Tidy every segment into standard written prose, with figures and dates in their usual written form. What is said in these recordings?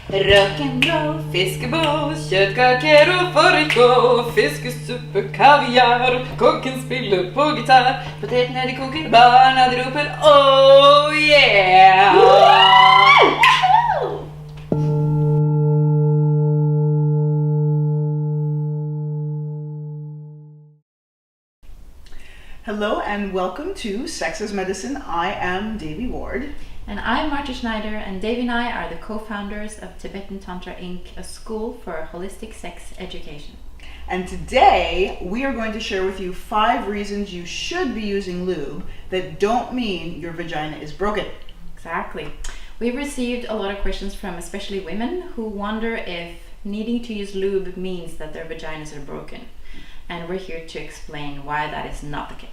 Rock'n'roll, fiskeboll, köttkakor och fårikål, fiskesuppe, kaviar, kocken spiller på gitarr, potäterna de kokar, barna de ropar oh yeah! Hello and welcome to Sex as Medicine. I am Devi Ward. And I'm Marta Schneider, and Devi and I are the co-founders of Tibetan Tantra Inc., a school for holistic sex education. And today we are going to share with you 5 reasons you should be using lube that don't mean your vagina is broken. Exactly. We've received a lot of questions from especially women who wonder if needing to use lube means that their vaginas are broken. And we're here to explain why that is not the case.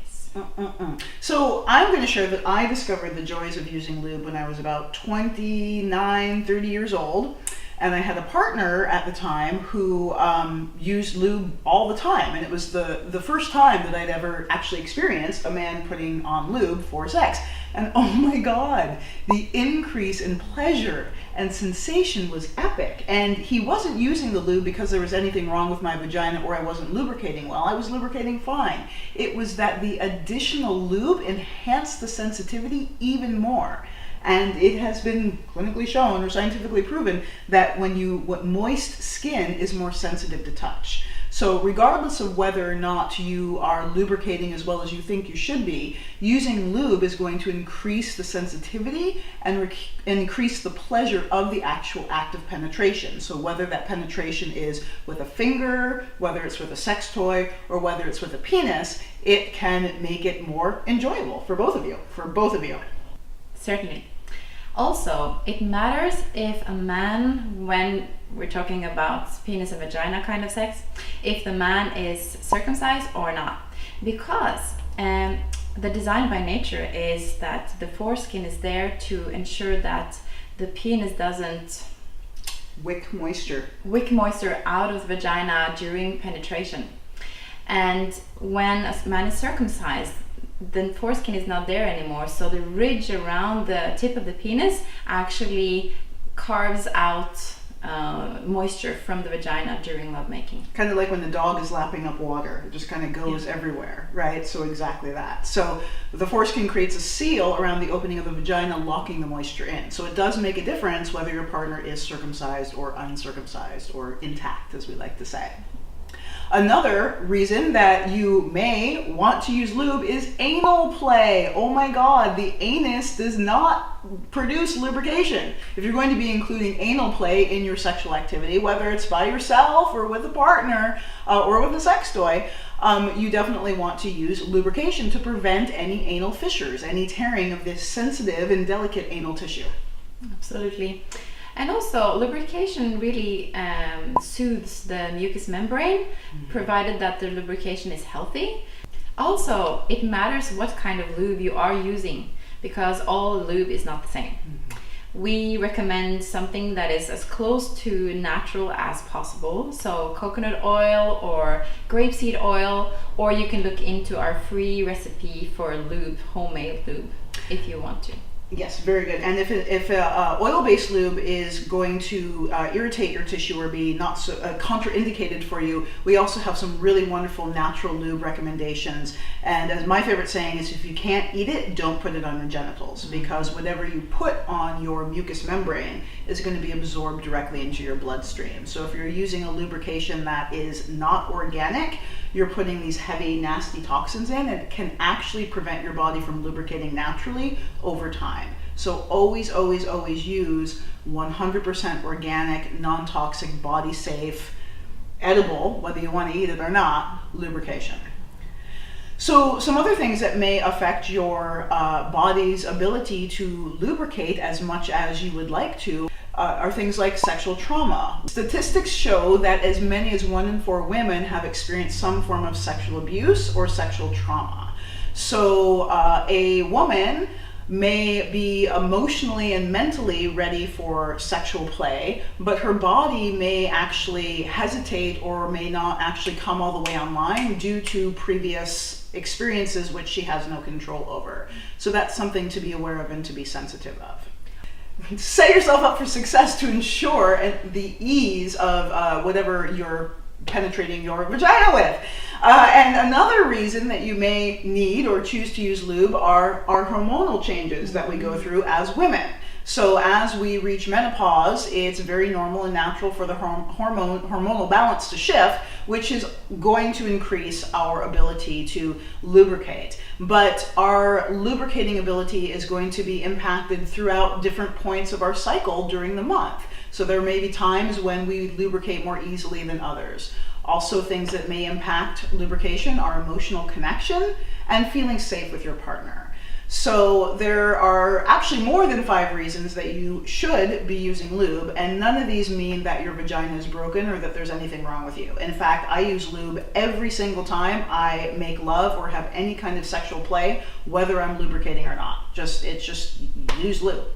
So I'm going to share that I discovered the joys of using lube when I was about 29, 30 years old. And I had a partner at the time who used lube all the time. And it was the first time that I'd ever actually experienced a man putting on lube for sex. And oh my God, the increase in pleasure and sensation was epic. And he wasn't using the lube because there was anything wrong with my vagina or I wasn't lubricating well. I was lubricating fine. It was that the additional lube enhanced the sensitivity even more. And it has been clinically shown or scientifically proven that what moist skin is more sensitive to touch. So regardless of whether or not you are lubricating as well as you think you should be, using lube is going to increase the sensitivity and increase the pleasure of the actual act of penetration. So whether that penetration is with a finger, whether it's with a sex toy, or whether it's with a penis, it can make it more enjoyable for both of you. Certainly. Also, it matters if a man, when we're talking about penis and vagina kind of sex, if the man is circumcised or not. Because the design by nature is that the foreskin is there to ensure that the penis doesn't wick moisture out of the vagina during penetration. And when a man is circumcised, the foreskin is not there anymore, so the ridge around the tip of the penis actually carves out moisture from the vagina during lovemaking. Kind of like when the dog is lapping up water, it just kind of goes everywhere, right? So exactly that. So the foreskin creates a seal around the opening of the vagina, locking the moisture in. So it does make a difference whether your partner is circumcised or uncircumcised, or intact, as we like to say. Another reason that you may want to use lube is anal play. Oh my God, the anus does not produce lubrication. If you're going to be including anal play in your sexual activity, whether it's by yourself or with a partner or with a sex toy, you definitely want to use lubrication to prevent any anal fissures, any tearing of this sensitive and delicate anal tissue. Absolutely. And also, lubrication really soothes the mucous membrane, provided that the lubrication is healthy. Also, it matters what kind of lube you are using, because all lube is not the same. We recommend something that is as close to natural as possible, so coconut oil or grapeseed oil, or you can look into our free recipe for lube, homemade lube, if you want to. Yes, very good. And if oil-based lube is going to irritate your tissue or be not so contraindicated for you, we also have some really wonderful natural lube recommendations. And as my favorite saying is, if you can't eat it, don't put it on your genitals, because whatever you put on your mucous membrane is going to be absorbed directly into your bloodstream. So if you're using a lubrication that is not organic, you're putting these heavy, nasty toxins in, and it can actually prevent your body from lubricating naturally over time. So always, always, always use 100% organic, non-toxic, body-safe, edible, whether you want to eat it or not, lubrication. So some other things that may affect your body's ability to lubricate as much as you would like to are things like sexual trauma. Statistics show that as many as 1 in 4 women have experienced some form of sexual abuse or sexual trauma. So a woman may be emotionally and mentally ready for sexual play, but her body may actually hesitate or may not actually come all the way online due to previous experiences which she has no control over. So that's something to be aware of and to be sensitive of. set yourself up for success to ensure the ease of whatever you're penetrating your vagina with. And another reason that you may need or choose to use lube are hormonal changes that we go through as women. So as we reach menopause, it's very normal and natural for the hormonal balance to shift, which is going to increase our ability to lubricate. But our lubricating ability is going to be impacted throughout different points of our cycle during the month. So there may be times when we lubricate more easily than others. Also, things that may impact lubrication are emotional connection and feeling safe with your partner. So there are actually more than 5 reasons that you should be using lube, and none of these mean that your vagina is broken or that there's anything wrong with you. In fact, I use lube every single time I make love or have any kind of sexual play, whether I'm lubricating or not. It's just use lube.